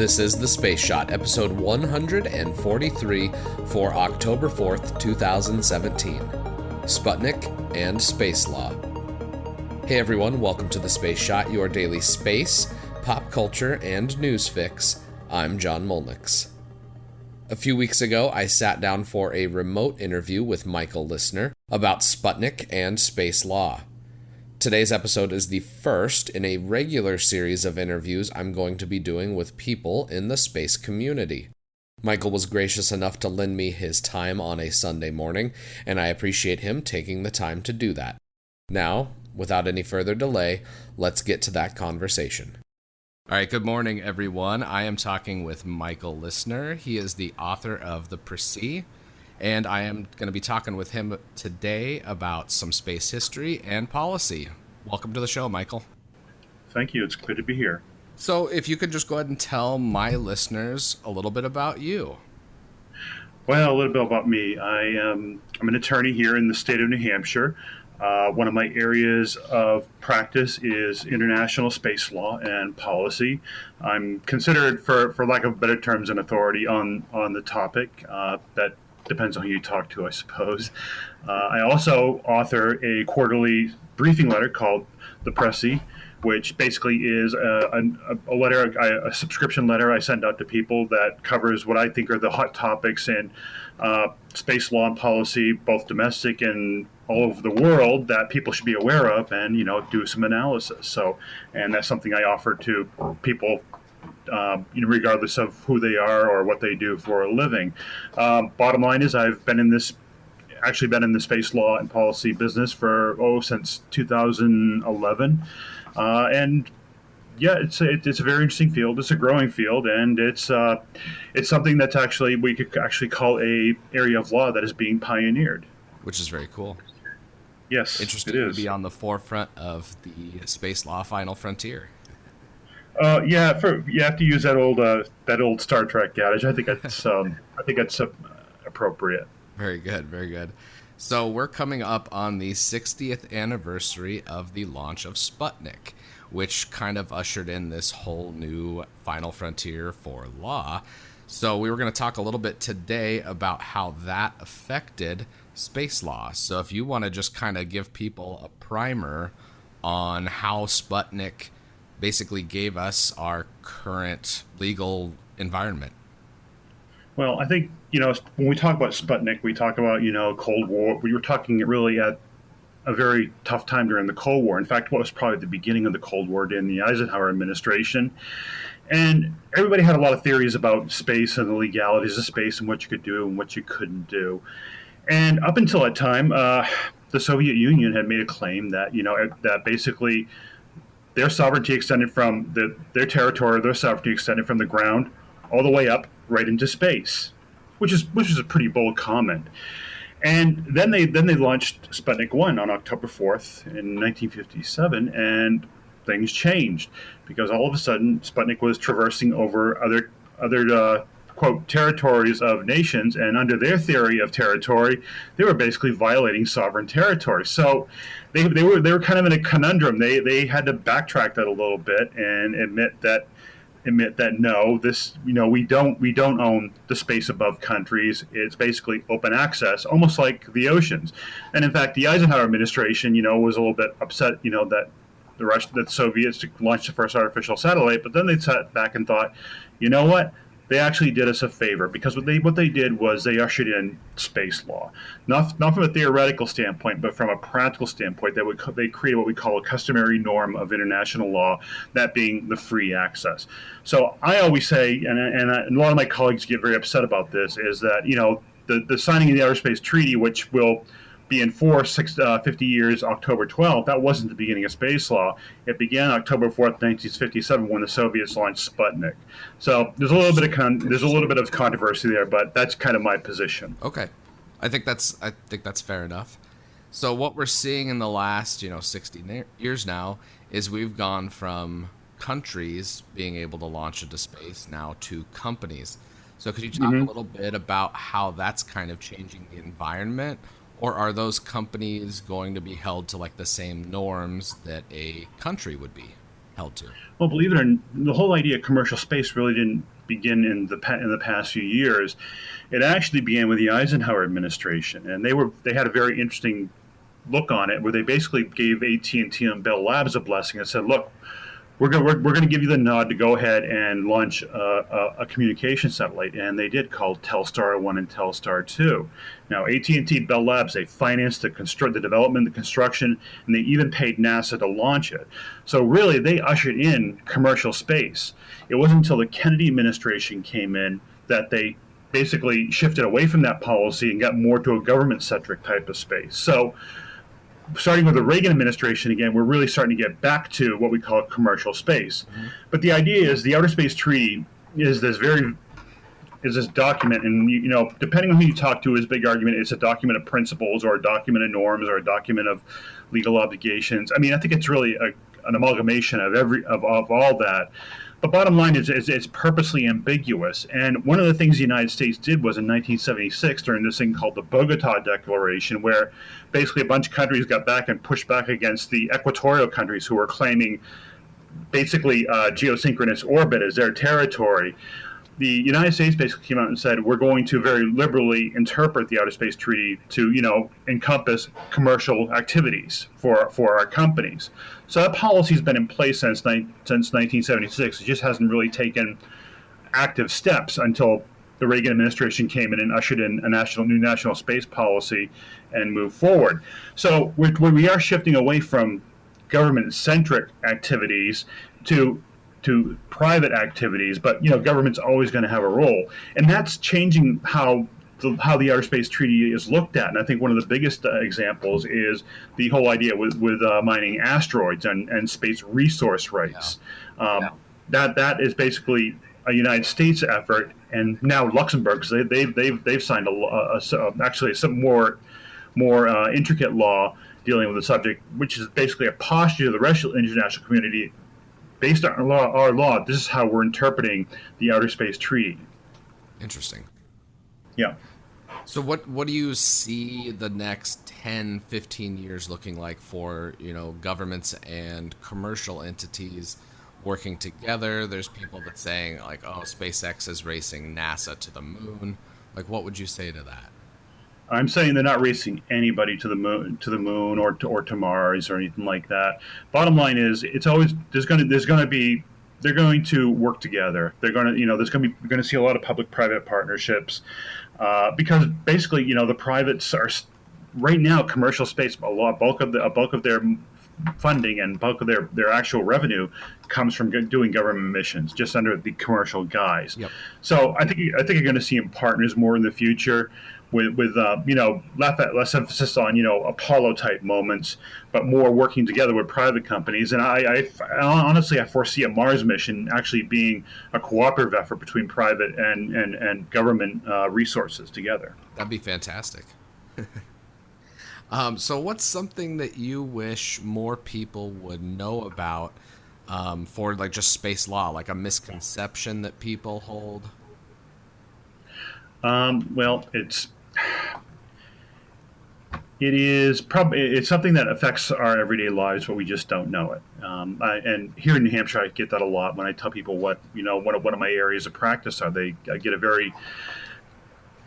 This is The Space Shot, episode 143 for October 4th, 2017. Sputnik and Space Law. Hey everyone, welcome to The Space Shot, your daily space, pop culture, and news fix. I'm John Molnix. A few weeks ago, I sat down for a remote interview with Michael Listner about Sputnik and space law. Today's episode is the first in a regular series of interviews I'm going to be doing with people in the space community. Michael was gracious enough to lend me his time on a Sunday morning, and I appreciate him taking the time to do that. Now, without any further delay, let's get to that conversation. All right, good morning, everyone. I am talking with Michael Listner. He is the author of The Précis, and I am going to be talking with him today about some space history and policy. Welcome to the show, Michael. Thank you. It's good to be here. So if you could just go ahead and tell my listeners a little bit about you. Well, a little bit about me. I'm an attorney here in the state of New Hampshire. One of my areas of practice is international space law and policy. I'm considered, for lack of better terms, an authority on the topic. That depends on who you talk to, I suppose. I also author a quarterly briefing letter called The Précis, which basically is a letter, a subscription letter I send out to people that covers what I think are the hot topics in space law and policy, both domestic and all over the world, that people should be aware of and, do some analysis. So, and that's something I offer to people regardless of who they are or what they do for a living. Bottom line is I've been in the space law and policy business since 2011. And yeah, it's a very interesting field. It's a growing field, and it's something that's we could call a area of law that is being pioneered. Which is very cool. Yes, interesting it is. To be on the forefront of the space law final frontier. You have to use that old Star Trek adage. I think that's appropriate. Very good, very good. So we're coming up on the 60th anniversary of the launch of Sputnik, which kind of ushered in this whole new final frontier for law. So we were going to talk a little bit today about how that affected space law. So if you want to just kind of give people a primer on how Sputnik basically gave us our current legal environment. Well, I think, when we talk about Sputnik, we talk about, Cold War. We were talking really at a very tough time during the Cold War. In fact, what was probably the beginning of the Cold War during the Eisenhower administration. And everybody had a lot of theories about space and the legalities of space and what you could do and what you couldn't do. And up until that time, the Soviet Union had made a claim that, that basically their sovereignty extended from their territory, their sovereignty extended from the ground all the way up right into space, which is a pretty bold comment. And then they launched Sputnik 1 on October 4th in 1957, and things changed because all of a sudden Sputnik was traversing over other quote territories of nations, and under their theory of territory, they were basically violating sovereign territory. So they were kind of in a conundrum. They had to backtrack that a little bit and admit that no, this we don't own the space above countries. It's basically open access, almost like the oceans. And in fact, the Eisenhower administration, was a little bit upset, that the Soviets launched the first artificial satellite, but then they sat back and thought, you know what? They actually did us a favor, because what they did was they ushered in space law, not from a theoretical standpoint, but from a practical standpoint. They created what we call a customary norm of international law, that being the free access. So I always say, and a lot of my colleagues get very upset about this, is that the signing of the Outer Space Treaty, which will be in force 50 years, October 12th, that wasn't the beginning of space law. It began October 4th, 1957, when the Soviets launched Sputnik. So there's a little bit of controversy there, but that's kind of my position. Okay, I think that's fair enough. So what we're seeing in the last 60 years now is we've gone from countries being able to launch into space now to companies. So could you talk a little bit about how that's kind of changing the environment? Or are those companies going to be held to like the same norms that a country would be held to? Well, believe it or not, the whole idea of commercial space really didn't begin in the past few years. It actually began with the Eisenhower administration, and they had a very interesting look on it, where they basically gave AT&T and Bell Labs a blessing and said, "Look, we're going to give you the nod to go ahead and launch a communication satellite," and they did, called Telstar 1 and Telstar 2. Now, AT&T, Bell Labs, they financed the development, the construction, and they even paid NASA to launch it. So really, they ushered in commercial space. It wasn't until the Kennedy administration came in that they basically shifted away from that policy and got more to a government-centric type of space. So starting with the Reagan administration again, we're really starting to get back to what we call commercial space. Mm-hmm. But the idea is the Outer Space Treaty is this document, and depending on who you talk to, is a big argument. It's a document of principles, or a document of norms, or a document of legal obligations. I mean, I think it's really an amalgamation of all that. But bottom line is it's purposely ambiguous. And one of the things the United States did was in 1976, during this thing called the Bogota Declaration, where basically a bunch of countries got back and pushed back against the equatorial countries who were claiming basically geosynchronous orbit as their territory. The United States basically came out and said, we're going to very liberally interpret the Outer Space Treaty to, encompass commercial activities for our companies. So that policy's been in place since 1976. It just hasn't really taken active steps until the Reagan administration came in and ushered in a new national space policy and moved forward. So we are shifting away from government-centric activities to private activities, but government's always going to have a role, and that's changing how the Outer Space Treaty is looked at. And I think one of the biggest examples is the whole idea with mining asteroids and space resource rights. That is basically a United States effort, and now Luxembourg, because they've signed actually some more intricate law dealing with the subject, which is basically a posture of the rest of the international community. Based on our law, this is how we're interpreting the Outer Space Treaty. Interesting. Yeah. So what do you see the next 10, 15 years looking like for, governments and commercial entities working together? There's people that saying like, oh, SpaceX is racing NASA to the moon. Like, what would you say to that? I'm saying they're not racing anybody to the moon or to Mars or anything like that. Bottom line is, it's always they're going to work together. They're going to we're going to see a lot of public-private partnerships because basically the privates are right now commercial space. A bulk of their funding and bulk of their actual revenue comes from doing government missions, just under the commercial guise. Yep. So I think you're going to see partners more in the future. With less emphasis on Apollo type moments, but more working together with private companies. And I honestly foresee a Mars mission actually being a cooperative effort between private and government resources together. That'd be fantastic. So what's something that you wish more people would know about for like just space law, like a misconception that people hold? Well, it's something that affects our everyday lives, but we just don't know it. And here in New Hampshire, I get that a lot when I tell people what of my areas of practice are. I get a very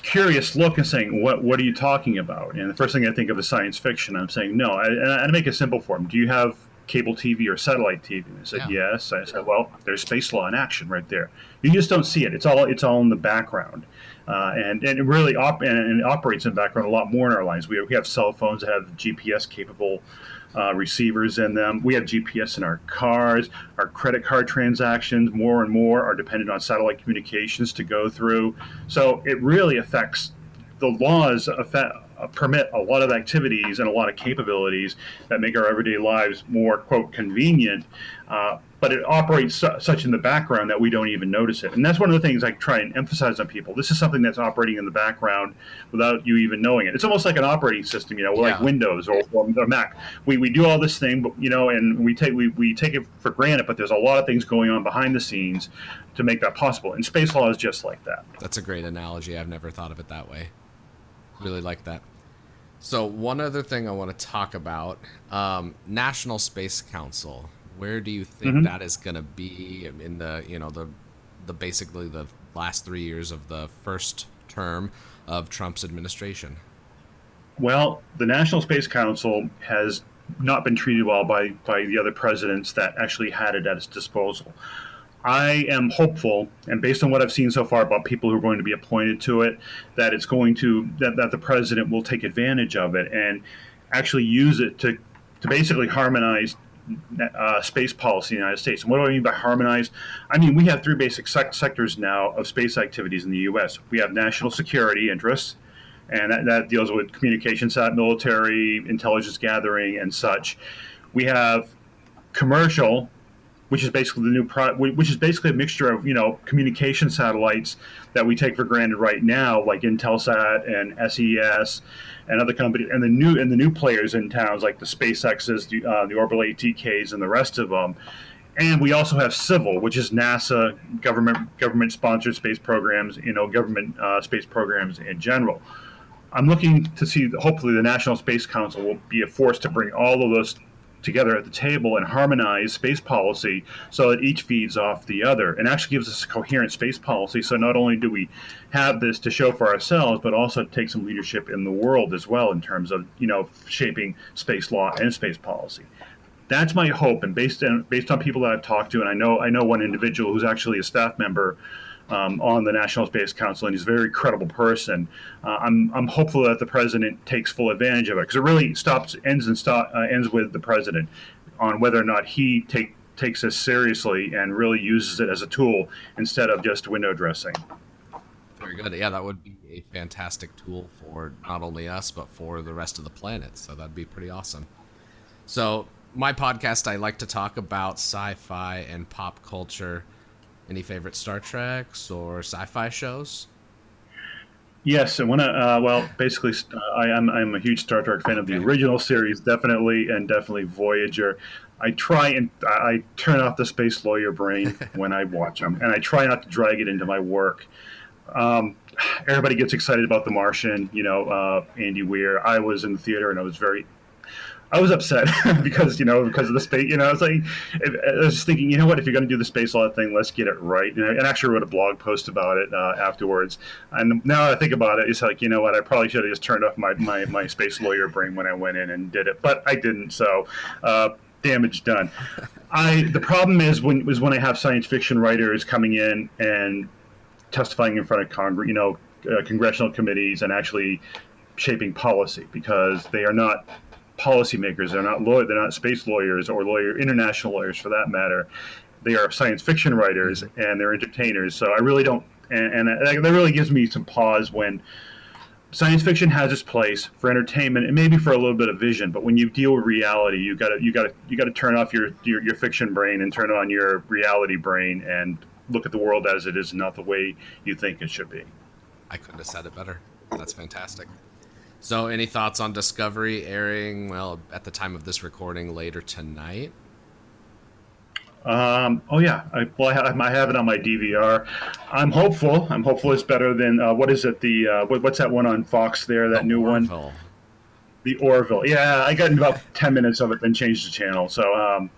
curious look and saying, what are you talking about? And the first thing I think of is science fiction. I'm saying, no. And I make it simple for them. Do you have cable TV or satellite TV? And they said, yes. I said, well, there's space law in action right there. You just don't see it. It's all in the background. And it really operates in the background a lot more in our lives. We have cell phones that have GPS capable receivers in them. We have GPS in our cars. Our credit card transactions more and more are dependent on satellite communications to go through. So it really affects the laws permit a lot of activities and a lot of capabilities that make our everyday lives more, quote, convenient, but it operates such in the background that we don't even notice it. And that's one of the things I try and emphasize on people. This is something that's operating in the background without you even knowing it. It's almost like an operating system, like Windows or Mac. We do all this thing, but, and we take it for granted, but there's a lot of things going on behind the scenes to make that possible. And space law is just like that. That's a great analogy. I've never thought of it that way. Really like that. So one other thing I want to talk about, National Space Council. Where do you think that is going to be in the basically the last 3 years of the first term of Trump's administration? Well, the National Space Council has not been treated well by the other presidents that actually had it at its disposal. I am hopeful, and based on what I've seen so far about people who are going to be appointed to it, that it's going to that the president will take advantage of it and actually use it to basically harmonize space policy in the United States. And what do I mean by harmonized? I mean, we have three basic sectors now of space activities in the U.S. We have national security interests, and that deals with communications, military, intelligence gathering, and such. We have commercial, which is basically the new which is basically a mixture of communication satellites that we take for granted right now, like Intelsat and SES and other companies, and the new players in towns like the SpaceX's, the Orbital ATKs, and the rest of them. And we also have civil, which is NASA, government sponsored space programs, government space programs in general. I'm looking to see, hopefully, the National Space Council will be a force to bring all of those together at the table and harmonize space policy so that each feeds off the other and actually gives us a coherent space policy. So not only do we have this to show for ourselves, but also take some leadership in the world as well in terms of shaping space law and space policy. That's my hope, and based on people that I've talked to, and I know one individual who's actually a staff member on the National Space Council, and he's a very credible person. I'm hopeful that the president takes full advantage of it, because it really ends with the president on whether or not he takes this seriously and really uses it as a tool instead of just window dressing. Very good. Yeah, that would be a fantastic tool for not only us, but for the rest of the planet. So that'd be pretty awesome. So my podcast, I like to talk about sci-fi and pop culture. Any favorite Star Treks or sci-fi shows? Yes, and basically, I'm a huge Star Trek fan of the original series, definitely Voyager. I turn off the space lawyer brain when I watch them, and I try not to drag it into my work. Everybody gets excited about The Martian, Andy Weir. I was in the theater and I was upset because of the space. It's like I was just thinking, what, if you're going to do the space law thing, let's get it right. And I actually wrote a blog post about it afterwards. And now I think about it, it's like, what, I probably should have just turned off my space lawyer brain when I went in and did it, but I didn't. So damage done. The problem is when I have science fiction writers coming in and testifying in front of Congress, congressional committees, and actually shaping policy, because they are not policymakers. They're not space lawyers or international lawyers for that matter. They are science fiction writers and they're entertainers. So I really don't, and that really gives me some pause when science fiction has its place for entertainment and maybe for a little bit of vision. But when you deal with reality, you got to turn off your fiction brain and turn on your reality brain and look at the world as it is, not the way you think it should be. I couldn't have said it better. That's fantastic. So any thoughts on Discovery airing, at the time of this recording, later tonight? Oh yeah. I have it on my DVR. I'm hopeful. It's better than what is it? What's that one on Fox there? That new Orville one. The Orville. Yeah, I got about 10 minutes of it, then changed the channel. So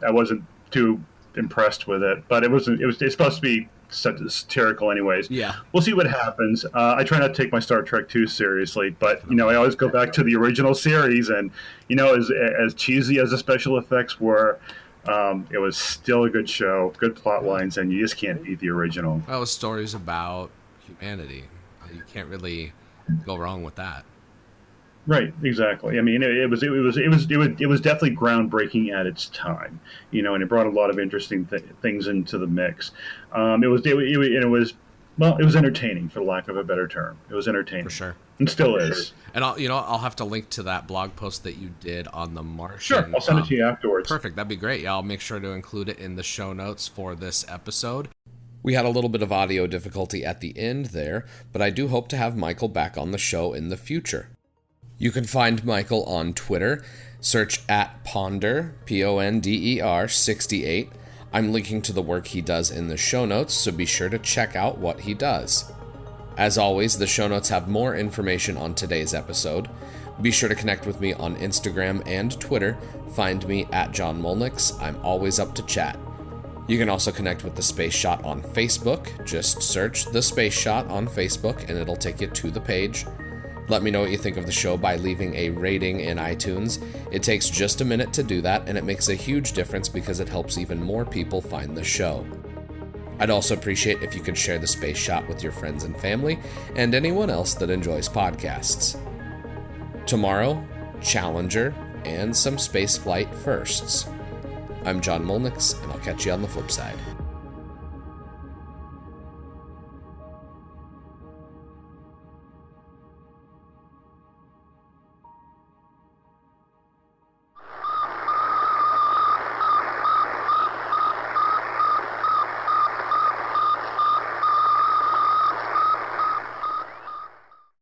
I wasn't too impressed with it. But it's supposed to be satirical anyways. Yeah. We'll see what happens. I try not to take my Star Trek too seriously, but I always go back to the original series, and as cheesy as the special effects were, it was still a good show, good plot lines, and you just can't beat the original. Well, it was stories about humanity. You can't really go wrong with that. Right, exactly. I mean, it was definitely groundbreaking at its time, and it brought a lot of interesting things into the mix. It was entertaining, for lack of a better term. It was entertaining. For sure. And still is. And I'll have to link to that blog post that you did on The Martian. Sure, I'll send it to you afterwards. Perfect, that'd be great. Yeah, I'll make sure to include it in the show notes for this episode. We had a little bit of audio difficulty at the end there, but I do hope to have Michael back on the show in the future. You can find Michael on Twitter. Search @Ponder, Ponder 68. I'm linking to the work he does in the show notes, so be sure to check out what he does. As always, the show notes have more information on today's episode. Be sure to connect with me on Instagram and Twitter. Find me @JohnMolnix. I'm always up to chat. You can also connect with The Space Shot on Facebook. Just search The Space Shot on Facebook and it'll take you to the page. Let me know what you think of the show by leaving a rating in iTunes. It takes just a minute to do that, and it makes a huge difference because it helps even more people find the show. I'd also appreciate if you could share The Space Shot with your friends and family, and anyone else that enjoys podcasts. Tomorrow, Challenger, and some spaceflight firsts. I'm John Molnix, and I'll catch you on the flip side.